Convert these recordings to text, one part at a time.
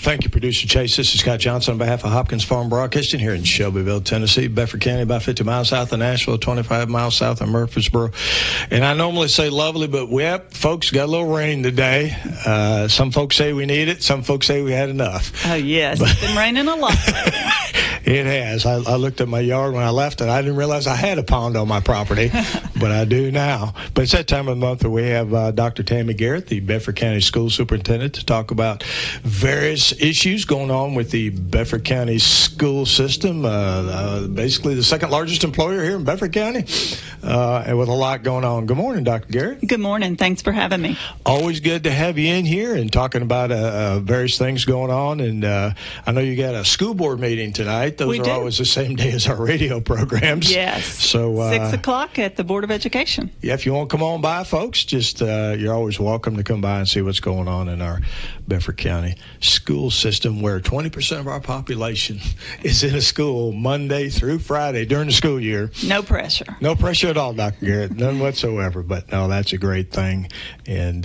Thank you, Producer Chase. This is Scott Johnson on behalf of Hopkins Farm Broadcasting here in Shelbyville, Tennessee, Bedford County, about 50 miles south of Nashville, 25 miles south of Murfreesboro. And I normally say lovely, but folks, got a little rain today. Some folks say we need it. Some folks say we had enough. Oh, yes. It's been raining a lot. It has. I looked at my yard when I left, and I didn't realize I had a pond on my property, but I do now. But it's that time of the month that we have Dr. Tammy Garrett, the Bedford County School Superintendent, to talk about various issues going on with the Bedford County school system, basically the second largest employer here in Bedford County, and with a lot going on. Good morning, Dr. Garrett. Good morning. Thanks for having me. Always good to have you in here and talking about various things going on. And I know you got a school board meeting tonight. Those are always the same day as our radio programs. Yes. So 6 o'clock at the Board of Education. Yeah, if you want to come on by, folks, just you're always welcome to come by and see what's going on in our Bedford County school system, where 20% of our population is in a school Monday through Friday during the school year. No pressure. No pressure at all, Dr. Garrett. None whatsoever. But no, that's a great thing. And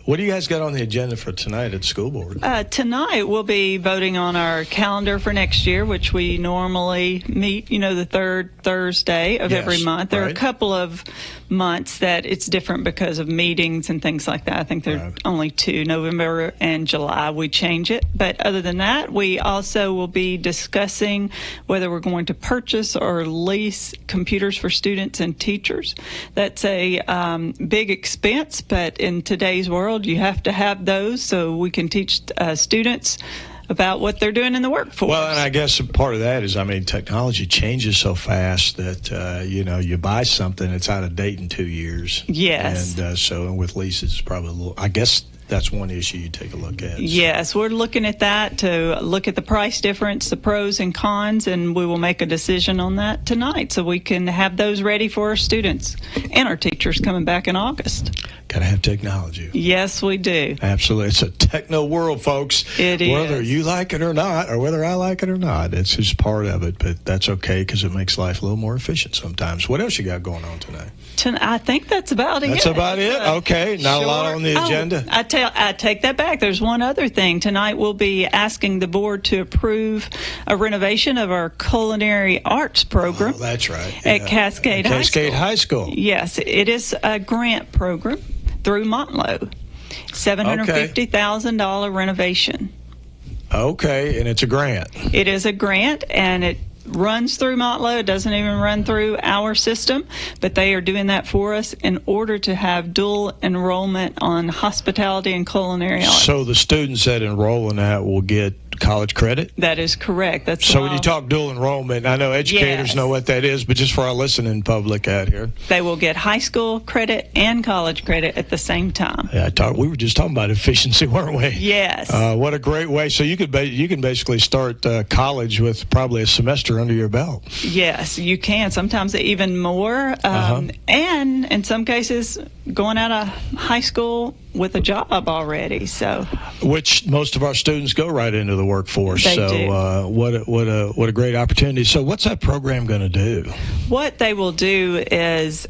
what do you guys got on the agenda for tonight at the school board? Tonight we'll be voting on our calendar for next year, which we normally meet, the third Thursday of every month. There are a couple of months that it's different because of meetings and things like that. I think there are only two, November and July. We change it. But other than that, we also will be discussing whether we're going to purchase or lease computers for students and teachers. That's a big expense, but in today's world, you have to have those so we can teach students about what they're doing in the workforce. Well, and I guess part of that is, technology changes so fast that, you buy something, it's out of date in 2 years. Yes. And so with leases, it's probably a little, I guess that's one issue you take a look at. So. Yes, we're looking at that to look at the price difference, the pros and cons, and we will make a decision on that tonight so we can have those ready for our students and our teachers coming back in August. Got to have technology. Yes, we do. Absolutely. It's a techno world, folks. It is. Whether you like it or not, or whether I like it or not, it's just part of it. But that's okay because it makes life a little more efficient sometimes. What else you got going on tonight? I think that's about it. That's about it? Okay. Not a lot on the agenda. I take that back. There's one other thing. Tonight we'll be asking the board to approve a renovation of our culinary arts program. Oh, that's right. At Cascade High School. Cascade High School. Yes, it is a grant program through Montlow. $750,000 renovation. Okay, and it's a grant. It is a grant, and it runs through Montlow. It doesn't even run through our system, but they are doing that for us in order to have dual enrollment on hospitality and culinary arts. So the students that enroll in that will get college credit? That is correct. That's so when you talk dual enrollment, I know educators know what that is, but just for our listening public out here. They will get high school credit and college credit at the same time. Yeah, we were just talking about efficiency, weren't we? Yes. What a great way. So you can basically start college with probably a semester under your belt. Yes, you can. Sometimes even more. And in some cases, going out of high school with a job already. So, which most of our students go right into the workforce. They do. What a great opportunity. So what's that program going to do? What they will do is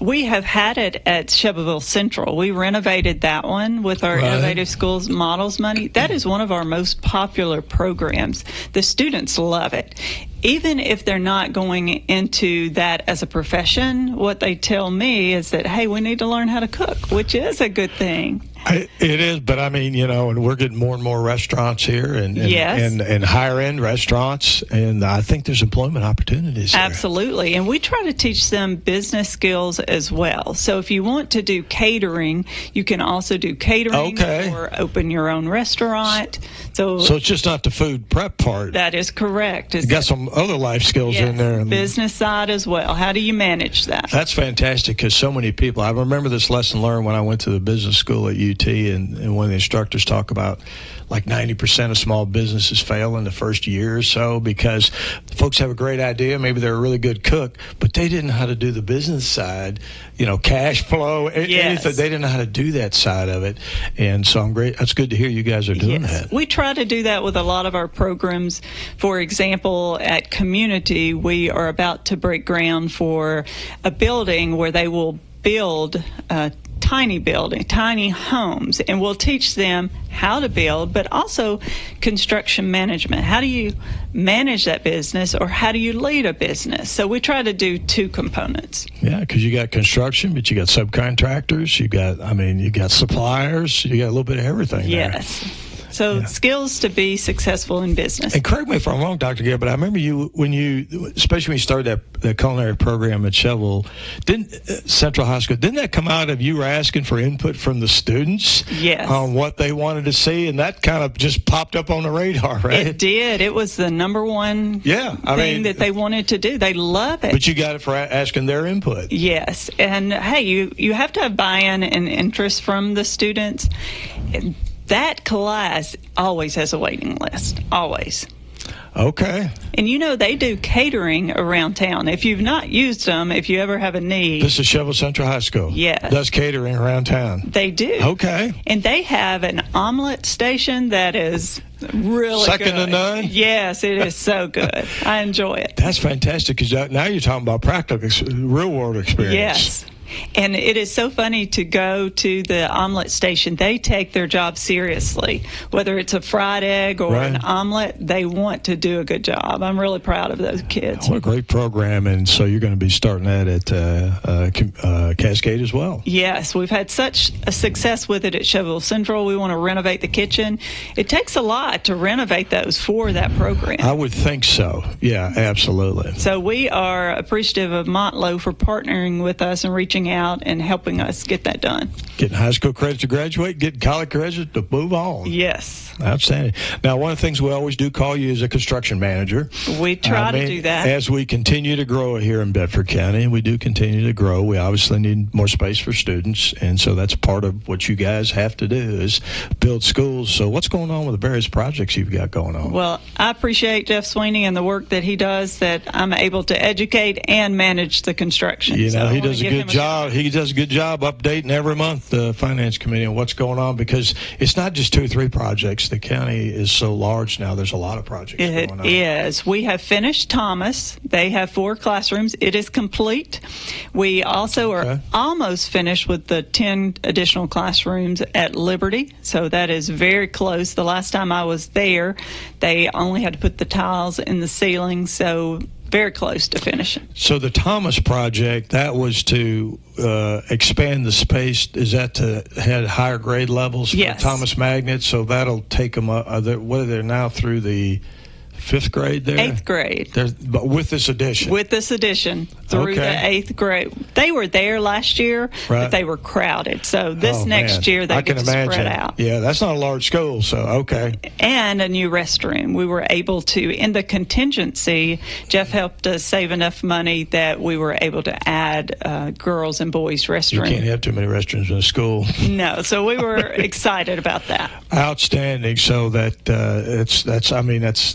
we have had it at Shelbyville Central. We renovated that one with our Innovative Schools Models money. That is one of our most popular programs. The students love it. Even if they're not going into that as a profession, what they tell me is that, hey, we need to learn how to cook, which is a good thing. It is, but and we're getting more and more restaurants here and higher end restaurants, and I think there's employment opportunities there. Absolutely, and we try to teach them business skills as well. So if you want to do catering, you can also do catering or open your own restaurant. So it's just not the food prep part. That is correct. You got some other life skills in there. Business side as well. How do you manage that? That's fantastic because so many people, I remember this lesson learned when I went to the business school at UT, and when the instructors talk about like 90% of small businesses fail in the first year or so because folks have a great idea, maybe they're a really good cook, but they didn't know how to do the business side, cash flow, anything. They didn't know how to do that side of it. And so that's good to hear you guys are doing that. We try to do that with a lot of our programs. For example, at Community, we are about to break ground for a building where they will build tiny building, tiny homes, and we'll teach them how to build, but also construction management. How do you manage that business, or how do you lead a business? So we try to do two components. Yeah, because you got construction, but you got subcontractors, you got suppliers, you got a little bit of everything. Yes. There. So skills to be successful in business. And correct me if I'm wrong, Dr. Garrett, but I remember especially when you started that culinary program at Shovel, Central High School, didn't that come out of you were asking for input from the students? Yes. On what they wanted to see, and that kind of just popped up on the radar, right? It did. It was the number one thing that they wanted to do. They love it. But you got it for asking their input. Yes. And, hey, you have to have buy-in and interest from the students. That class always has a waiting list, always. Okay. And they do catering around town. If you've not used them, if you ever have a need. This is Shovel Central High School. Yes. Does catering around town. They do. Okay. And they have an omelet station that is really second good. to none? Yes, it is so good. I enjoy it. That's fantastic, because now you're talking about practical, real-world experience. Yes. And it is so funny to go to the omelet station. They take their job seriously. Whether it's a fried egg or an omelet, they want to do a good job. I'm really proud of those kids. What a great program. And so you're going to be starting that at Cascade as well. Yes, we've had such a success with it at Shovel Central. We want to renovate the kitchen. It takes a lot to renovate those for that program. I would think so. Yeah, absolutely. So we are appreciative of Montlow for partnering with us and reaching out and helping us get that done. Getting high school credit to graduate, getting college credit to move on. Yes. Outstanding. Now, one of the things we always do call you is a construction manager. We try to do that. As we continue to grow here in Bedford County, we do continue to grow. We obviously need more space for students, and so that's part of what you guys have to do is build schools. So what's going on with the various projects you've got going on? Well, I appreciate Jeff Sweeney and the work that he does, that I'm able to educate and manage the construction. He does a good job. He does a good job updating every month the Finance Committee on what's going on, because it's not just 2 or 3 projects. The county is so large now. There's a lot of projects going on. It is. We have finished Thomas. They have 4 classrooms. It is complete. We also are almost finished with the 10 additional classrooms at Liberty. So that is very close. The last time I was there, they only had to put the tiles in the ceiling. So very close to finishing. So the Thomas project, that was to expand the space. Is that to head higher grade levels for Thomas Magnet? So that'll take them up. What are they now through the 5th grade there? 8th grade. But with this addition? With this addition through the 8th grade. They were there last year, but they were crowded. So this next year they get to spread out. Yeah, that's not a large school, so okay. And a new restroom. We were able to, in the contingency, Jeff helped us save enough money that we were able to add girls and boys restrooms. You can't have too many restrooms in a school. No, so we were excited about that. Outstanding. So that's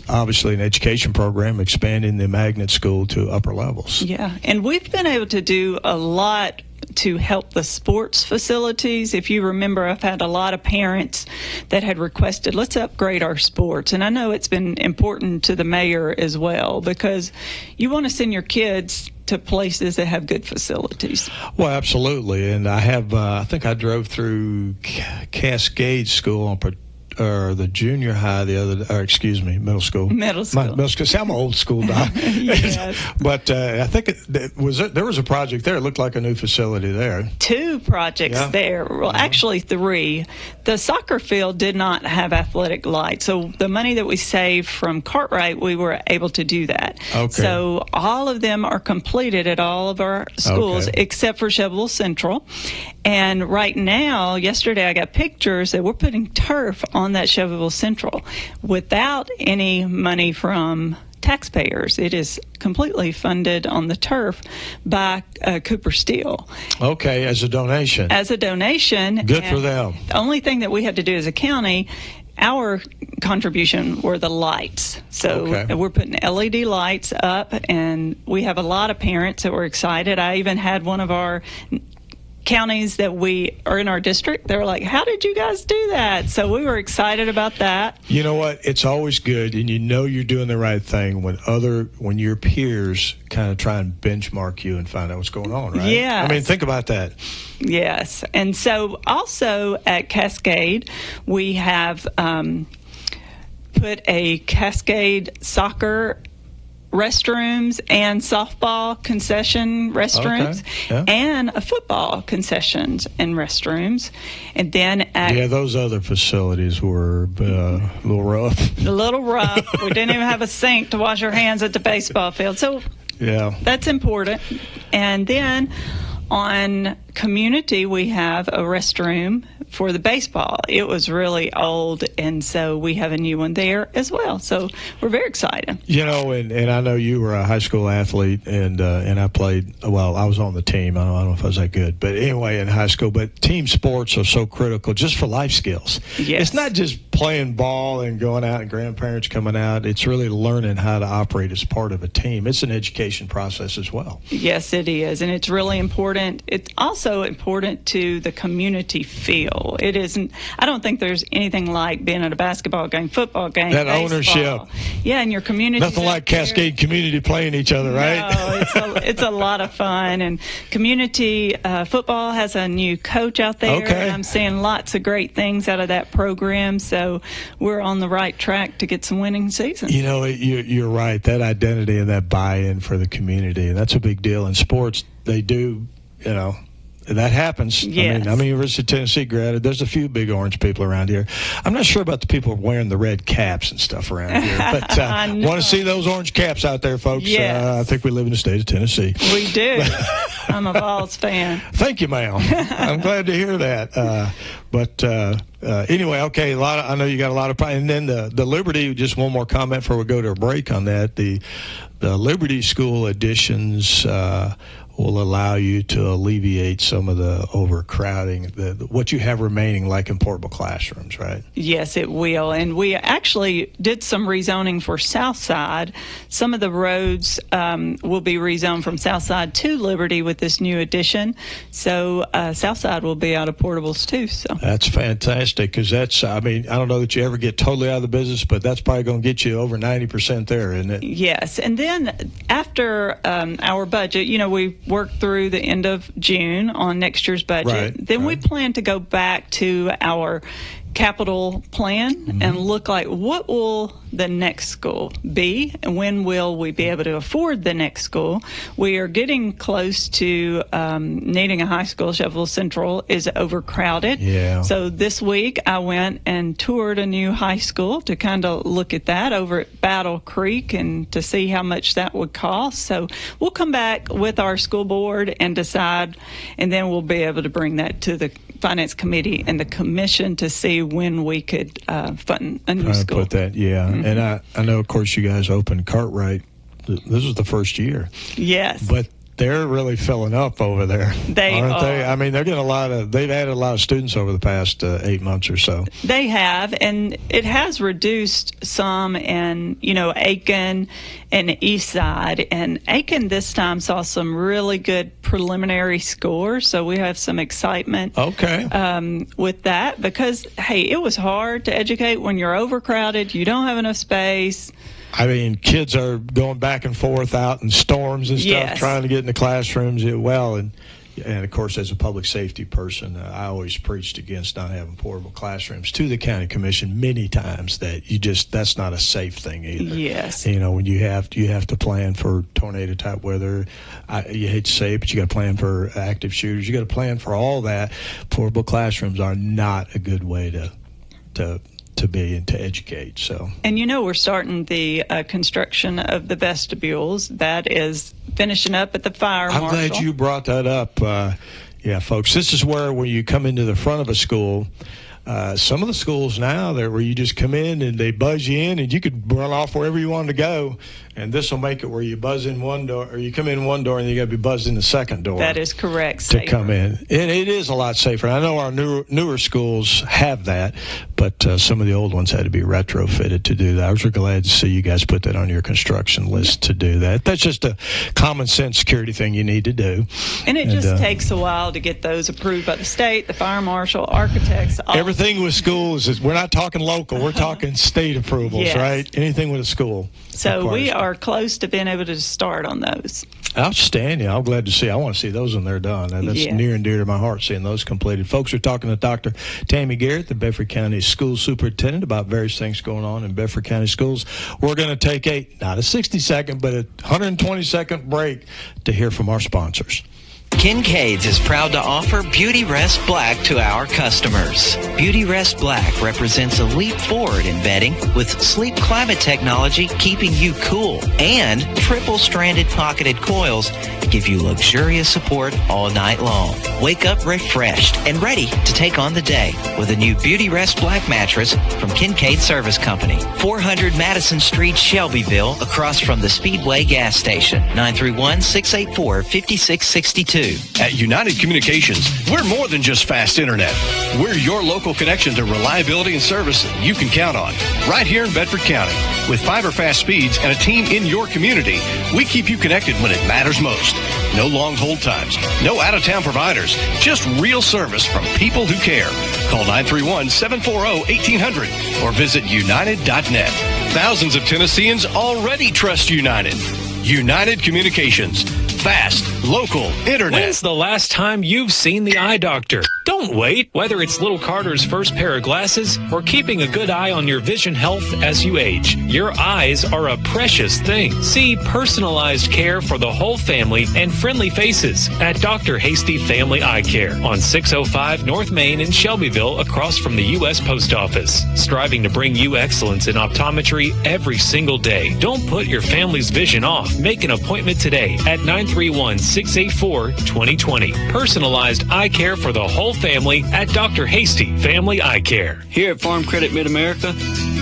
obviously an education program, expanding the magnet school to upper levels. Yeah, and we've been able to do a lot to help the sports facilities. If you remember, I've had a lot of parents that had requested, let's upgrade our sports. And I know it's been important to the mayor as well, because you want to send your kids to places that have good facilities. Well, absolutely. And I have, I think I drove through Cascade School on the junior high middle school. Middle school. See, I'm an old school guy. Yes. But I think there was a project there. It looked like a new facility there. 2 projects there. Well, actually 3. The soccer field did not have athletic lights. So the money that we saved from Cartwright, we were able to do that. Okay. So all of them are completed at all of our schools except for Shovel Central. And right now, yesterday I got pictures that we're putting turf on that Shovel Central without any money from taxpayers. It is completely funded on the turf by Cooper Steel. Okay, as a donation. As a donation. Good for them. The only thing that we had to do as a county, our contribution were the lights. So we're putting LED lights up, and we have a lot of parents that were excited. I even had one of our counties that we are in our district, they were like, how did you guys do that? So we were excited about that. You know what? It's always good, and you know you're doing the right thing when your peers kind of try and benchmark you and find out what's going on, right? Yes. I mean, think about that. Yes. And so also at Cascade, we have put a Cascade soccer restrooms and softball concession restrooms and a football concessions and restrooms. And then those other facilities were a little rough. A little rough. We didn't even have a sink to wash our hands at the baseball field. So that's important. And then on community, we have a restroom for the baseball. It was really old, and so we have a new one there as well. So we're very excited. You know, and I know you were a high school athlete, and I played. Well, I was on the team. I don't know if I was that good, but anyway, in high school. But team sports are so critical just for life skills. Yes. It's not just playing ball and going out and grandparents coming out. It's really learning how to operate as part of a team. It's an education process as well. Yes, it is, and it's really important. It's also important to the community feel. It isn't. I don't think there's anything like being at a basketball game, football game, that baseball. Ownership. Yeah, and your community. Nothing like Cascade community playing each other, right? No, it's a lot of fun. And community football has a new coach out there. Okay. And I'm seeing lots of great things out of that program. So we're on the right track to get some winning seasons. You know, you're right. That identity and that buy-in for the community, that's a big deal. In sports, they do, you know, that happens. Yes. I'm a University of Tennessee grad. There's a few big orange people around here. I'm not sure about the people wearing the red caps and stuff around here, but want to see those orange caps out there, folks. Yes. I think we live in the state of Tennessee. We do. I'm a Vols fan. Thank you, ma'am. I'm glad to hear that. Anyway, okay. I know you got a lot of pride. And then the Liberty. Just one more comment before we go to a break on that. The Liberty School additions will allow you to alleviate some of the overcrowding, what you have remaining, like in portable classrooms, right? Yes, it will. And we actually did some rezoning for Southside. Some of the roads will be rezoned from Southside to Liberty with this new addition. So Southside will be out of portables too. So that's fantastic, because I don't know that you ever get totally out of the business, but that's probably going to get you over 90% there, isn't it? Yes. And then after our budget, we worked through the end of June on next year's budget. Right, then we plan to go back to our capital plan and look like what will the next school be and when will we be able to afford the next school. We are getting close to needing a high school. Sheffield Central is overcrowded. Yeah. So this week I went and toured a new high school to kind of look at that over at Battle Creek and to see how much that would cost. So we'll come back with our school board and decide, and then we'll be able to bring that to the Finance Committee and the Commission to see when we could fund a new school. Put that, And I know, of course, you guys opened Cartwright. This is the first year. Yes. But they're really filling up over there, aren't they? I mean, they're getting they've added a lot of students over the past 8 months or so. They have, and it has reduced some in, Aiken and East Side. And Aiken this time saw some really good preliminary scores, so we have some excitement with that because, hey, it was hard to educate when you're overcrowded, you don't have enough space. I mean, kids are going back and forth out in storms and stuff, trying to get in the classrooms. And of course, as a public safety person, I always preached against not having portable classrooms to the county commission many times. That's not a safe thing either. Yes. When you have to plan for tornado type weather. You hate to say it, but you got to plan for active shooters. You got to plan for all that. Portable classrooms are not a good way to be and to educate. So, and we're starting the construction of the vestibules. That is finishing up at the fire marshal. I'm glad you brought that up. Folks, this is where when you come into the front of a school, Some of the schools now, where you just come in and they buzz you in, and you could run off wherever you wanted to go. And this will make it where you buzz in one door, or you come in one door and you got to be buzzed in the second door. That is correct. To come in. It is a lot safer. I know our newer schools have that, but some of the old ones had to be retrofitted to do that. I was really glad to see you guys put that on your construction list to do that. That's just a common sense security thing you need to do. And it just takes a while to get those approved by the state, the fire marshal, architects. Everything with schools is, we're not talking local, we're talking state approvals, yes. Right? Anything with a school. So we are close to being able to start on those. Outstanding. I'm glad to see. I want to see those when they're done. And that's near and dear to my heart, seeing those completed. Folks, we're talking to Dr. Tammy Garrett, the Bedford County School Superintendent, about various things going on in Bedford County schools. We're going to take not a 60-second, but a 120-second break to hear from our sponsors. Kincaid's is proud to offer Beauty Rest Black to our customers. Beauty Rest Black represents a leap forward in bedding with sleep climate technology keeping you cool, and triple-stranded pocketed coils to give you luxurious support all night long. Wake up refreshed and ready to take on the day with a new Beauty Rest Black mattress from Kincaid Service Company, 400 Madison Street, Shelbyville, across from the Speedway gas station, 931-684-5662. At United Communications, we're more than just fast internet. We're your local connection to reliability and service you can count on. Right here in Bedford County. With fiber fast speeds and a team in your community, we keep you connected when it matters most. No long hold times, no out-of-town providers, just real service from people who care. Call 931-740-1800 or visit united.net. Thousands of Tennesseans already trust United. United Communications. Fast, local, internet. When's the last time you've seen the eye doctor? Don't wait. Whether it's little Carter's first pair of glasses or keeping a good eye on your vision health as you age, your eyes are a precious thing. See personalized care for the whole family and friendly faces at Dr. Hasty Family Eye Care on 605 North Main in Shelbyville, across from the U.S. Post Office. Striving to bring you excellence in optometry every single day. Don't put your family's vision off. Make an appointment today at 931-684-2020. Personalized eye care for the whole family at Dr. Hasty Family Eye Care. Here at Farm Credit Mid-America,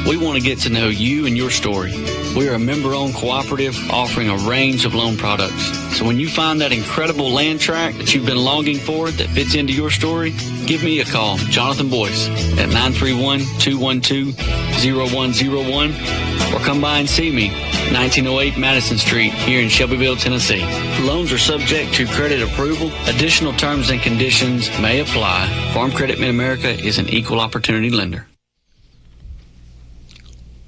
we want to get to know you and your story. We are a member-owned cooperative offering a range of loan products. So when you find that incredible land tract that you've been longing for that fits into your story, give me a call, Jonathan Boyce, at 931-212-0101, or come by and see me, 1908 Madison Street, here in Shelbyville, Tennessee. Loans are subject to credit approval. Additional terms and conditions may apply. Farm Credit Mid-America is an equal opportunity lender.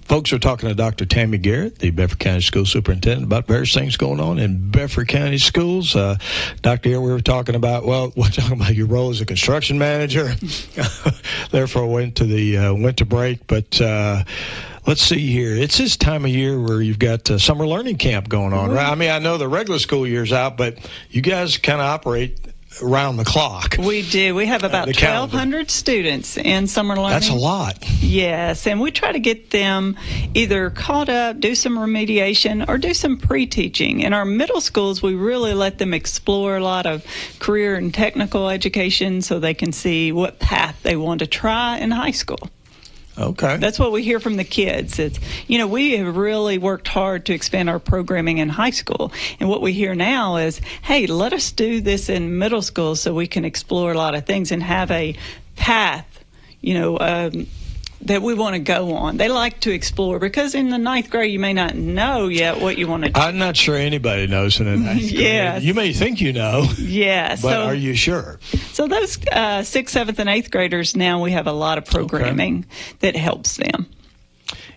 Folks, are talking to Dr. Tammy Garrett, the Bedford County School Superintendent, about various things going on in Bedford County schools. Dr. Garrett, we were talking about, we're talking about your role as a construction manager. Therefore, went to the winter break, but let's see here. It's this time of year where you've got summer learning camp going on, right? I mean, I know the regular school year's out, but you guys kind of operate around the clock. We do. We have about 1,200 students in summer learning. That's a lot. Yes, and we try to get them either caught up, do some remediation, or do some pre-teaching. In our middle schools, we really let them explore a lot of career and technical education so they can see what path they want to try in high school. Okay. That's what we hear from the kids. It's, we have really worked hard to expand our programming in high school. And what we hear now is, hey, let us do this in middle school so we can explore a lot of things and have a path, that we want to go on. They like to explore because in the ninth grade, you may not know yet what you want to do. I'm not sure anybody knows in the ninth grade. Yes. You may think you know. Yes. But are you sure? So those 6th, 7th, and 8th graders, now we have a lot of programming that helps them.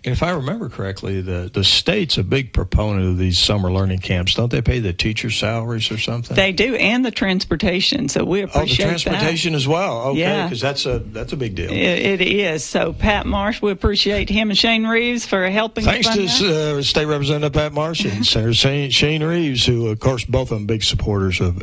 And if I remember correctly, the state's a big proponent of these summer learning camps. Don't they pay the teachers' salaries or something? They do, and the transportation. So we appreciate that. Oh, the transportation as well. Okay, yeah. Because that's a big deal. It is. So Pat Marsh, we appreciate him and Shane Reeves for helping. Thanks to State Representative Pat Marsh and Senator Shane Reeves, who, of course, both of them big supporters of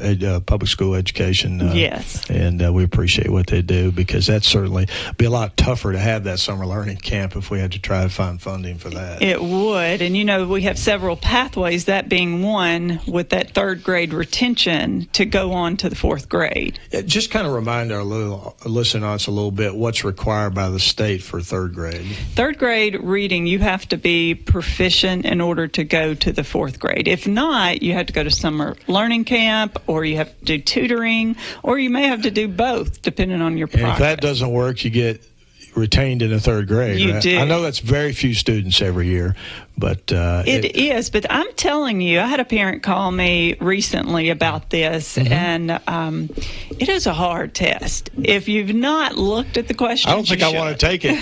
public school education. Yes. And we appreciate what they do, because that's certainly be a lot tougher to have that summer learning camp if we had to try to find find funding for that. It would. And, we have several pathways, that being one, with that third grade retention to go on to the fourth grade. Just kind of remind our listeners a little bit what's required by the state for third grade. Third grade reading, you have to be proficient in order to go to the fourth grade. If not, you have to go to summer learning camp, or you have to do tutoring, or you may have to do both, depending on your progress. And if that doesn't work, you get retained in the third grade. You right? do. I know that's very few students every year, but it is. But I'm telling you, I had a parent call me recently about this, and it is a hard test. If you've not looked at the questions, I don't think I want to take it.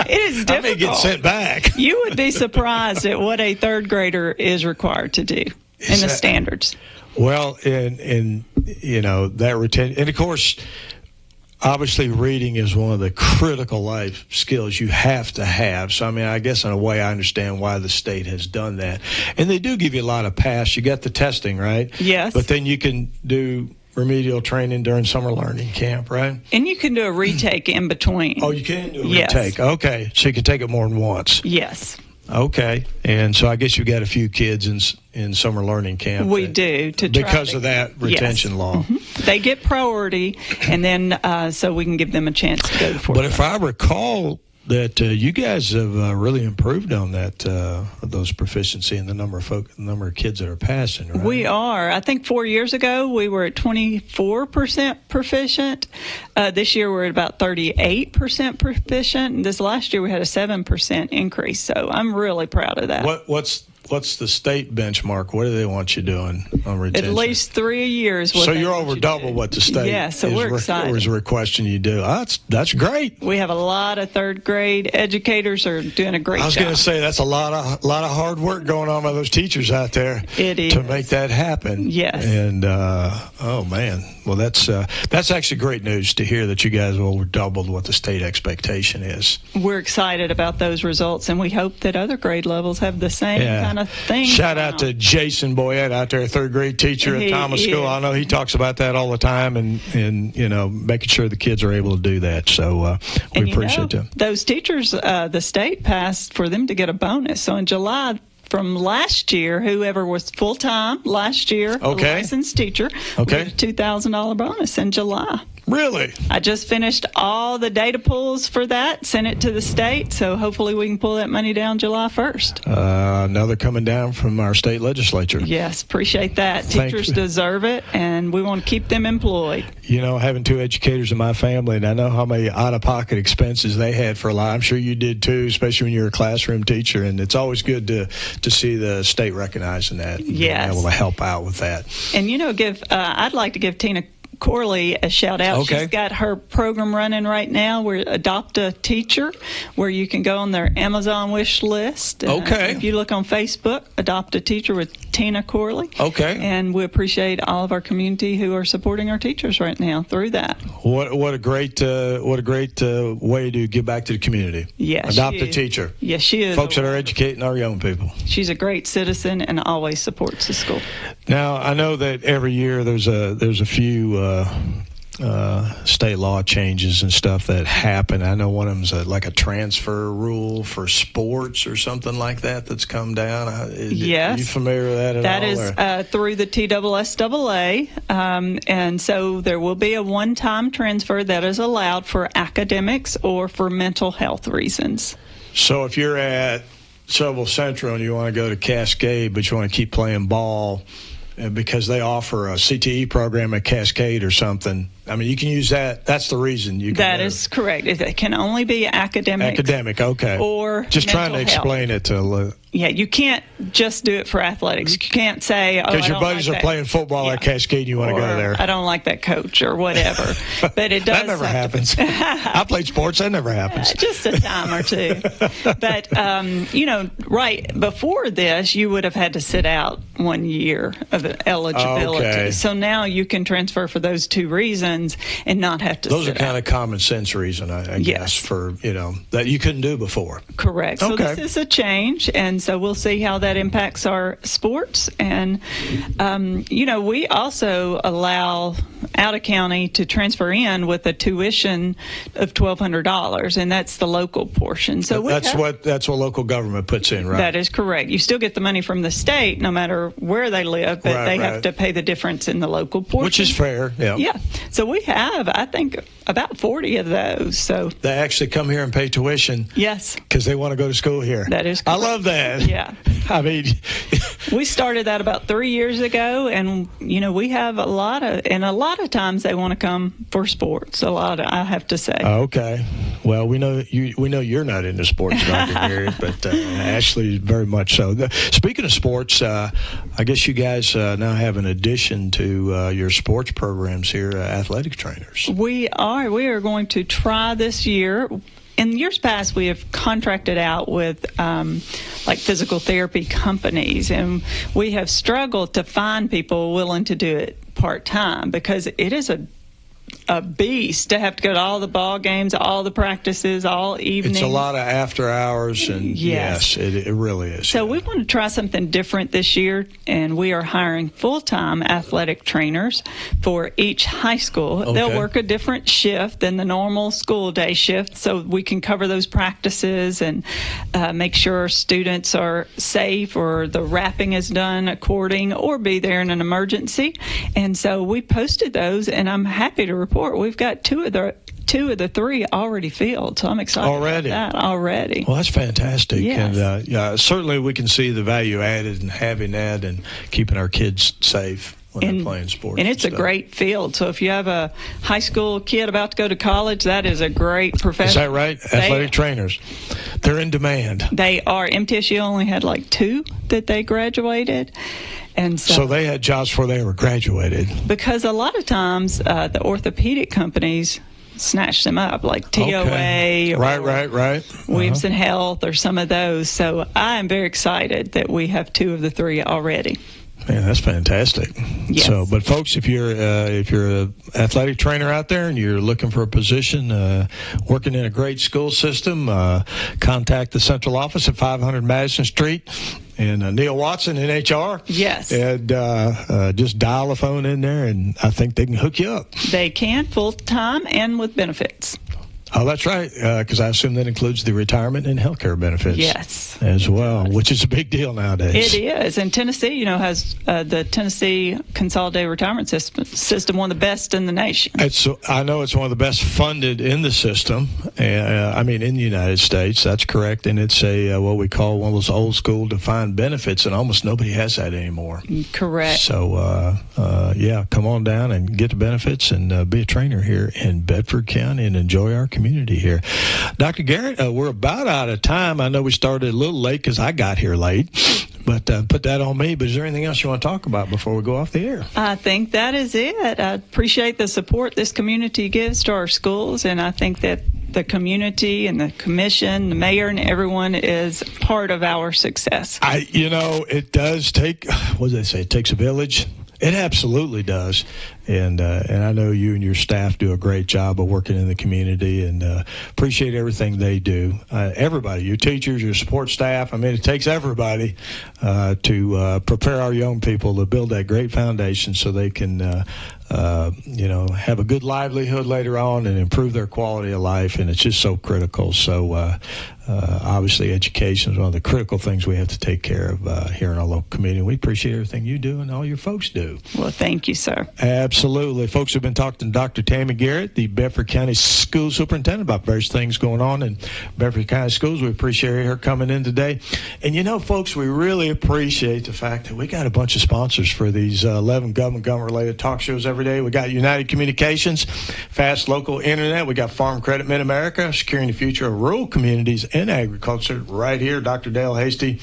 It is difficult. I may get sent back. You would be surprised at what a third grader is required to do in the standards. Well, and that retention, and of course, obviously, reading is one of the critical life skills you have to have. So, I guess in a way I understand why the state has done that. And they do give you a lot of pass. You got the testing, right? Yes. But then you can do remedial training during summer learning camp, right? And you can do a retake in between. Oh, you can do a retake. Okay. So you can take it more than once. Yes. Okay. And so I guess you got a few kids in summer learning camp. We do. Because of that retention law. Mm-hmm. They get priority, and then so we can give them a chance to go to fourth grade. But if I recall that you guys have really improved on that, those proficiency and the number of kids that are passing, right? We are. I think 4 years ago we were at 24% proficient. This year we're at about 38% proficient. And this last year we had a 7% increase. So I'm really proud of that. What's the state benchmark? What do they want you doing on retention? At least 3 a year is what. So you're over double what the state. Yeah, so we're excited. Was requesting you do. That's great. We have a lot of third grade educators are doing a great job. I was going to say that's a lot of hard work going on by those teachers out there. It is to make that happen. Yes. And oh man, well that's actually great news to hear that you guys over doubled what the state expectation is. We're excited about those results, and we hope that other grade levels have the same kind of thing. Shout out to Jason Boyette out there, third grade teacher at Thomas School. I know he talks about that all the time, and making sure the kids are able to do that. So we appreciate them. Those teachers, the state passed for them to get a bonus. So in July, from last year, whoever was full-time last year, a licensed teacher, we got a $2,000 bonus in July. Really? I just finished all the data pulls for that, sent it to the state, so hopefully we can pull that money down July 1st. Another coming down from our state legislature. Yes, appreciate that. Teachers deserve it, and we want to keep them employed. Having two educators in my family, and I know how many out-of-pocket expenses they had for a lot. I'm sure you did too, especially when you're a classroom teacher, and it's always good to see the state recognizing that and being able to help out with that. And, I'd like to give Tina Corley a shout out. Okay. She's got her program running right now. We're Adopt a Teacher, where you can go on their Amazon wish list. If you look on Facebook, Adopt a Teacher with Tina Corley. Okay. And we appreciate all of our community who are supporting our teachers right now through that. What a great way to give back to the community. Yes, Adopt a Teacher. Yes, she is. Folks that are educating our young people. She's a great citizen and always supports the school. Now, I know that every year there's a few state law changes and stuff that happen. I know one of them's like a transfer rule for sports or something like that that's come down. Yes. Are you familiar with that at all? That is through the TSSAA, and so there will be a one-time transfer that is allowed for academics or for mental health reasons. So if you're at Sobel Central and you want to go to Cascade, but you want to keep playing ball, because they offer a CTE program at Cascade or something. You can use that. That's the reason you can. That is correct. It can only be academic. Academic, okay. Or just trying to explain it to. Yeah, you can't just do it for athletics. You can't say, because your buddies are playing football at Cascade, you want to go there. I don't like that coach or whatever. But it does. That never happens. I played sports. That never happens. Just a time or two. But right before this, you would have had to sit out 1 year of eligibility. Okay. So now you can transfer for those two reasons. weekends and not have to Those are kind of common sense reason, I guess, for, that you couldn't do before. Correct. So this is a change, and so we'll see how that impacts our sports. And, we also allow out-of-county to transfer in with a tuition of $1,200, and that's the local portion. So that's what local government puts in, right? That is correct. You still get the money from the state no matter where they live, but they have to pay the difference in the local portion. Which is fair, yeah. Yeah. So we have, I think, about 40 of those. So they actually come here and pay tuition. Yes. Because they want to go to school here. That is correct. I love that. Yeah. I mean, we started that about 3 years ago, and we have a lot of times they want to come for sports. I have to say. Okay. Well, we know you're not into sports, Dr. Garrett, but Ashley very much so. Speaking of sports, I guess you guys now have an addition to your sports programs here, athletic trainers. We are. We are going to try this year. In years past, we have contracted out with like physical therapy companies, and we have struggled to find people willing to do it part-time because it is a beast to have to go to all the ball games, all the practices, all evening. It's a lot of after hours, and yes it really is. So we want to try something different this year, and we are hiring full-time athletic trainers for each high school. Okay. They'll work a different shift than the normal school day shift, so we can cover those practices and make sure students are safe or the wrapping is done according, or be there in an emergency. And so we posted those, and I'm happy to report we've got two of the three already filled, so I'm excited about that already. Well, that's fantastic. Yes. And certainly we can see the value added in having that and keeping our kids safe when they're playing sports. And it's a great field. So if you have a high school kid about to go to college, that is a great profession. Is that right? Athletic trainers. They're in demand. They are. MTSU only had like 2 that they graduated. And so they had jobs before they were graduated. Because a lot of times the orthopedic companies snatch them up, like TOA or right. Williamson Health or some of those. So I am very excited that we have 2 of the 3 already. Man, that's fantastic. Yes. So, but folks, if you're an athletic trainer out there and you're looking for a position, working in a great school system, contact the central office at 500 Madison Street. And Neil Watson in HR. Yes. And just dial a phone in there, and I think they can hook you up. They can, full-time and with benefits. Oh, that's right, because I assume that includes the retirement and health care benefits. Yes. As well, which is a big deal nowadays. It is. And Tennessee, has the Tennessee Consolidated Retirement System, one of the best in the nation. I know it's one of the best funded in the system, in the United States. That's correct. And it's what we call one of those old school defined benefits, and almost nobody has that anymore. Correct. So, come on down and get the benefits and be a trainer here in Bedford County and enjoy our community here. Dr. Garrett, we're about out of time. I know we started a little late because I got here late, but put that on me. But is there anything else you want to talk about before we go off the air? I think that is it. I appreciate the support this community gives to our schools, and I think that the community and the commission, the mayor, and everyone is part of our success. It does take, what do they say, it takes a village. It absolutely does. And I know you and your staff do a great job of working in the community, and appreciate everything they do. Everybody, your teachers, your support staff, it takes everybody to prepare our young people to build that great foundation so they can have a good livelihood later on and improve their quality of life, and it's just so critical. So obviously education is one of the critical things we have to take care of here in our local community. We appreciate everything you do and all your folks do. Well, thank you, sir. Absolutely. Folks, have been talking to Dr. Tammy Garrett, the Bedford County School Superintendent, about various things going on in Bedford County Schools. We appreciate her coming in today. And folks, we really appreciate the fact that we got a bunch of sponsors for these 11 government-related talk shows every day. We got United Communications, Fast Local Internet. We got Farm Credit Mid-America, securing the future of rural communities and agriculture. Right here, Dr. Dale Hasty,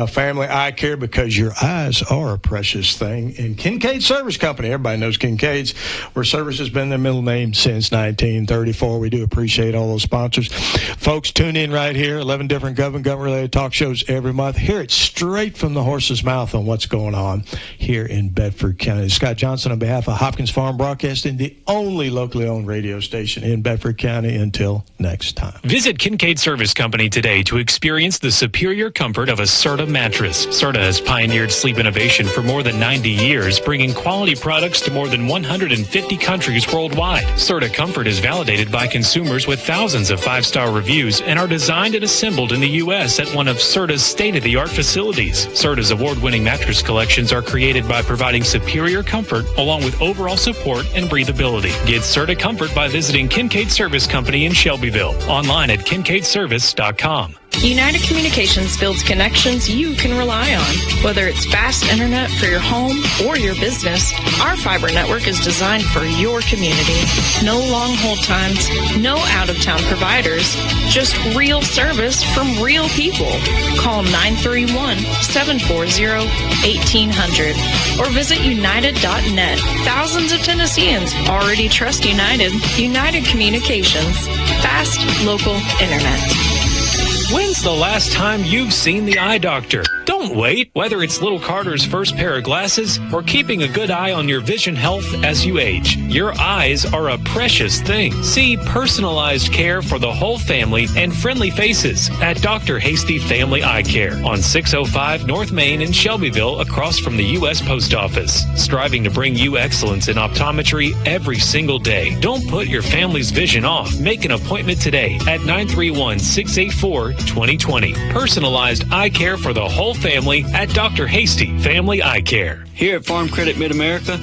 Family Eye Care, because your eyes are a precious thing. And Kincaid Service Company. Everybody knows those Kincaids, where service has been their middle name since 1934. We do appreciate all those sponsors. Folks, tune in right here. 11 different government-related talk shows every month. Hear it straight from the horse's mouth on what's going on here in Bedford County. Scott Johnson on behalf of Hopkins Farm Broadcasting, the only locally owned radio station in Bedford County. Until next time. Visit Kincaid Service Company today to experience the superior comfort of a Serta mattress. Serta has pioneered sleep innovation for more than 90 years, bringing quality products to more than 150 countries worldwide. Serta Comfort is validated by consumers with thousands of 5-star reviews and are designed and assembled in the U.S. at one of Serta's state-of-the-art facilities. Serta's award-winning mattress collections are created by providing superior comfort along with overall support and breathability. Get Serta Comfort by visiting Kincaid Service Company in Shelbyville. Online at kincaidservice.com. United Communications builds connections you can rely on. Whether it's fast internet for your home or your business, our fiber network is designed for your community. No long hold times, no out-of-town providers, just real service from real people. Call 931-740-1800 or visit united.net. Thousands of Tennesseans already trust United. United Communications. Fast, local internet. When's the last time you've seen the eye doctor? Don't wait. Whether it's little Carter's first pair of glasses or keeping a good eye on your vision health as you age, your eyes are a precious thing. See personalized care for the whole family and friendly faces at Dr. Hasty Family Eye Care on 605 North Main in Shelbyville, across from the U.S. Post Office. Striving to bring you excellence in optometry every single day. Don't put your family's vision off. Make an appointment today at 931-684-2020. Personalized eye care for the whole family at Dr. Hasty Family Eye Care. Here at Farm Credit Mid-America,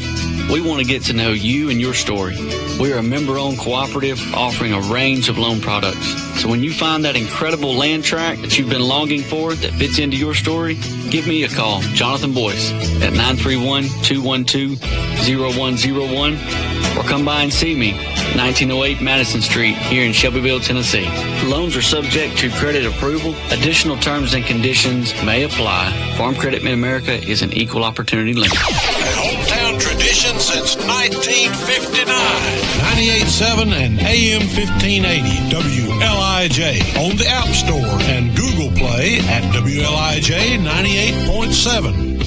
we want to get to know you and your story. We are a member-owned cooperative offering a range of loan products. So when you find that incredible land tract that you've been longing for that fits into your story, give me a call, Jonathan Boyce, at 931-212-0101, or come by and see me, 1908 Madison Street, here in Shelbyville, Tennessee. Loans are subject to credit approval. Additional terms and conditions may apply. Farm Credit Mid-America is an equal opportunity lender. Hometown tradition since 1959. 98.7 and AM 1580 WLIJ. On the App Store and Google Play at WLIJ 98.7.